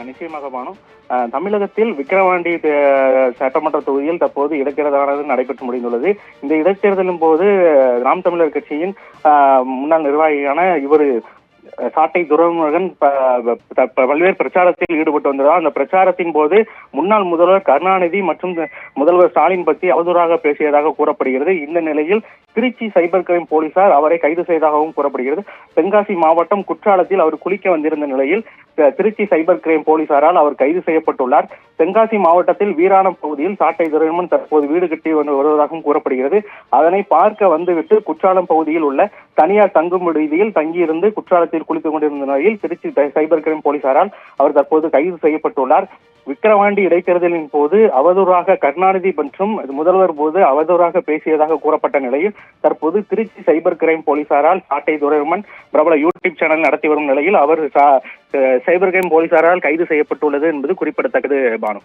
நிச்சயமாக பானு. தமிழகத்தில் விக்கிரவாண்டி சட்டமன்ற தொகுதியில் தற்போது இடைத்தேர்தலானது நடைபெற்று முடிந்துள்ளது. இந்த இடைத்தேர்தலின் போது நாம் தமிழர் கட்சியின் முன்னாள் நிர்வாகியான இவர் சாட்டை துரைமுருகன் பல்வேறு பிரச்சாரத்தில் ஈடுபட்டு வந்ததால் அந்த பிரச்சாரத்தின் போது முன்னாள் முதல்வர் கருணாநிதி மற்றும் முதல்வர் ஸ்டாலின் பற்றி அவதூறாக பேசியதாக கூறப்படுகிறது. இந்த நிலையில் திருச்சி சைபர் கிரைம் போலீசார் அவரை கைது செய்ததாகவும் கூறப்படுகிறது. தென்காசி மாவட்டம் குற்றாலத்தில் அவர் குளிக்க வந்திருந்த நிலையில் திருச்சி சைபர் கிரைம் போலீசாரால் அவர் கைது செய்யப்பட்டுள்ளார். தென்காசி மாவட்டத்தில் வீராணம் பகுதியில் சாட்டை துரைமுருகன் தற்போது வீடு கட்டி வருவதாகவும் கூறப்படுகிறது. அதனை பார்க்க வந்துவிட்டு குற்றாலம் பகுதியில் உள்ள தனியார் தங்கும் விடுதியில் தங்கியிருந்து குற்றாலத்தில் குளித்துக் கொண்டிருந்த நிலையில் திருச்சி சைபர் கிரைம் போலீசாரால் அவர் தற்போது கைது செய்யப்பட்டுள்ளார். விக்கிரவாண்டி இடைத்தேர்தலின் போது அவதூறாக கருணாநிதி மற்றும் முதல்வர் போது அவதூறாக பேசியதாக கூறப்பட்ட நிலையில் தற்போது திருச்சி சைபர் கிரைம் போலீசாரால் சாட்டை துரைமுருகன் பிரபல யூடியூப் சேனல் நடத்தி வரும் நிலையில் அவர் சைபர் கிரைம் போலீசாரால் கைது செய்யப்பட்டுள்ளது என்பது குறிப்பிடத்தக்கது பானு.